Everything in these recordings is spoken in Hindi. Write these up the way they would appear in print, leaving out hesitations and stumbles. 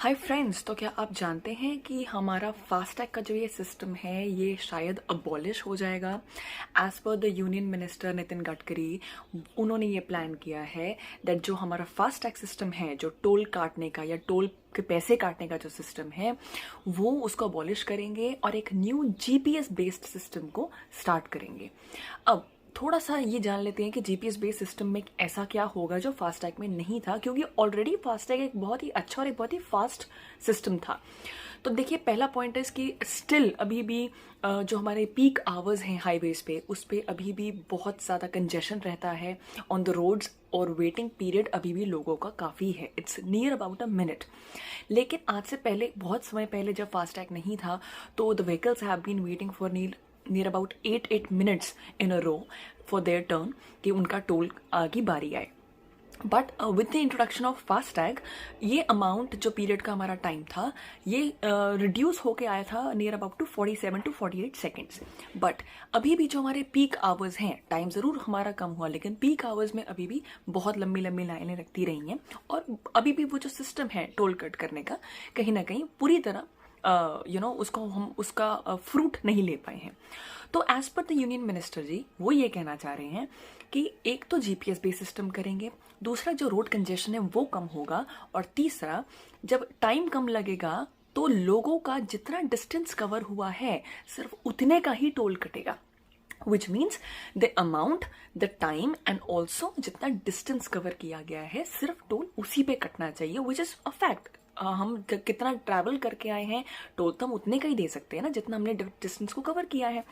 हाय फ्रेंड्स, तो क्या आप जानते हैं कि हमारा फास्टैग का जो ये सिस्टम है ये शायद अबॉलिश हो जाएगा। As per the union minister Nitin Gadkari, उन्होंने ये प्लान किया है दैट जो हमारा फास्टैग सिस्टम है, जो टोल काटने का या टोल के पैसे काटने का जो सिस्टम है वो उसको अबॉलिश करेंगे और एक न्यू जीपीएस बेस्ड सिस्टम को स्टार्ट करेंगे। अब थोड़ा सा ये जान लेते हैं कि जीपीएस बेस्ड सिस्टम में ऐसा क्या होगा जो फास्टैग में नहीं था, क्योंकि ऑलरेडी फास्टैग एक बहुत ही अच्छा और एक बहुत ही फास्ट सिस्टम था। तो देखिए, पहला पॉइंट है कि स्टिल अभी भी जो हमारे पीक आवर्स हैं हाईवेज पे, उस पे अभी भी बहुत ज़्यादा कंजेशन रहता है ऑन द रोड्स और वेटिंग पीरियड अभी भी लोगों का काफ़ी है। It's near about a minute. लेकिन आज से पहले, बहुत समय पहले जब फास्टैग नहीं था, तो the vehicles have been waiting for near about 8 minutes in a row for their turn कि उनका टोल की बारी आए। But with the introduction of FASTag ये अमाउंट, जो पीरियड का हमारा टाइम था, ये रिड्यूस होके आया था near about two 47 to 48 seconds। बट अभी भी जो हमारे पीक आवर्स हैं, टाइम ज़रूर हमारा कम हुआ लेकिन पीक आवर्स में अभी भी बहुत लंबी लंबी लाइनें लगती रही हैं और अभी भी वो जो सिस्टम है टोल कट करने का, कहीं ना कहीं पूरी तरह उसको हम उसका फ्रूट नहीं ले पाए हैं। तो as per the union minister जी, वो ये कहना चाह रहे हैं कि एक तो जीपीएस बेस्ड सिस्टम करेंगे, दूसरा जो रोड कंजेशन है वो कम होगा, और तीसरा जब टाइम कम लगेगा तो लोगों का जितना डिस्टेंस कवर हुआ है सिर्फ उतने का ही टोल कटेगा। Which means the amount, the time and also जितना डिस्टेंस कवर किया गया है सिर्फ टोल उसी पे कटना चाहिए, विच इज अ फैक्ट। हम कितना ट्रैवल करके आए हैं, टोल तो हम उतने का ही दे सकते हैं ना जितना हमने डिस्टेंस को कवर किया है।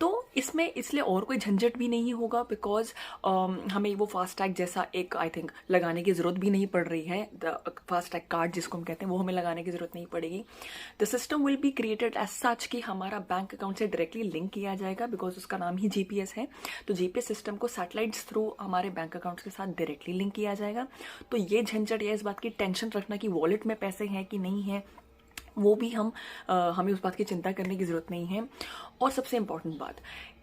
तो इसमें इसलिए और कोई झंझट भी नहीं होगा, बिकॉज हमें वो फास्टैग जैसा एक आई थिंक लगाने की ज़रूरत भी नहीं पड़ रही है। द फास्टैग कार्ड जिसको हम कहते हैं वो हमें लगाने की ज़रूरत नहीं पड़ेगी। The system will be created as such कि हमारा बैंक अकाउंट से डायरेक्टली लिंक किया जाएगा, बिकॉज उसका नाम ही जीपीएस है। तो जीपीएस सिस्टम को सैटेलाइट्स थ्रू हमारे बैंक अकाउंट के साथ डायरेक्टली लिंक किया जाएगा। तो ये झंझट या इस बात की टेंशन रखना कि वॉलेट में पैसे हैं कि नहीं है, वो भी हमें उस बात की चिंता करने की ज़रूरत नहीं है। और सबसे इम्पॉर्टेंट बात,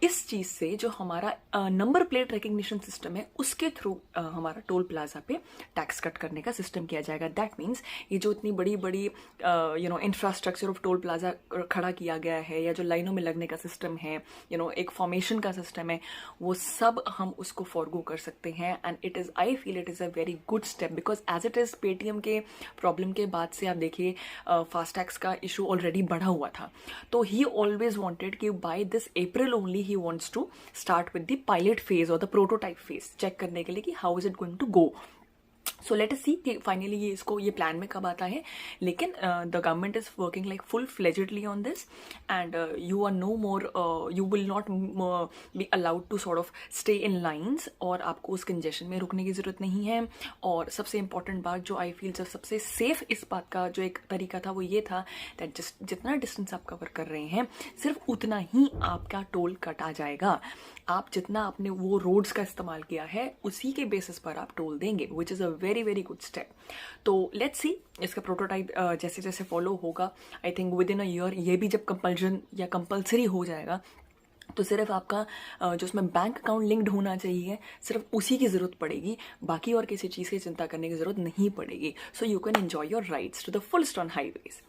इस चीज़ से जो हमारा नंबर प्लेट रिकग्निशन सिस्टम है उसके थ्रू हमारा टोल प्लाजा पे टैक्स कट करने का सिस्टम किया जाएगा। दैट मीन्स ये जो इतनी बड़ी बड़ी इंफ्रास्ट्रक्चर ऑफ टोल प्लाजा खड़ा किया गया है, या जो लाइनों में लगने का सिस्टम है, एक फॉर्मेशन का सिस्टम है, वो सब हम उसको फॉरगो कर सकते हैं। And it is, I feel it is a very good step, because as it is Paytm के प्रॉब्लम के बाद से आप देखिए फास्टैग्स का इशू ऑलरेडी बढ़ा हुआ था। तो ही ऑलवेज वॉन्टेड कि बाय दिस अप्रैल ओनली ही wants to start with the pilot phase or the prototype phase, check करने के लिए कि how is it going to go। So let us see कि फाइनली ये प्लान में कब आता है। लेकिन the government is working like full fledgedly on this, and you are no more, you will not be allowed to sort of stay in lines, और आपको उस कंजेशन में रुकने की ज़रूरत नहीं है। और सबसे इंपॉर्टेंट बात जो आई फील जो सबसे सेफ इस बात का जो एक तरीका था वो ये था दैट जितना डिस्टेंस आप कवर कर रहे हैं सिर्फ उतना ही आपका टोल कटा जाएगा। आप जितना आपने वो रोड्स का इस्तेमाल किया है उसी के बेसिस पर आप टोल देंगे, which is a very very good step. तो लेट्स सी इसका प्रोटोटाइप जैसे जैसे फॉलो होगा, I think with in a year ये भी जब कंपल्जन या कंपल्सरी हो जाएगा तो सिर्फ आपका जो उसमें बैंक अकाउंट लिंक्ड होना चाहिए सिर्फ उसी की ज़रूरत पड़ेगी, बाकी और किसी चीज़ की चिंता करने की ज़रूरत नहीं पड़ेगी। So you can enjoy your rides to the fullest on highways.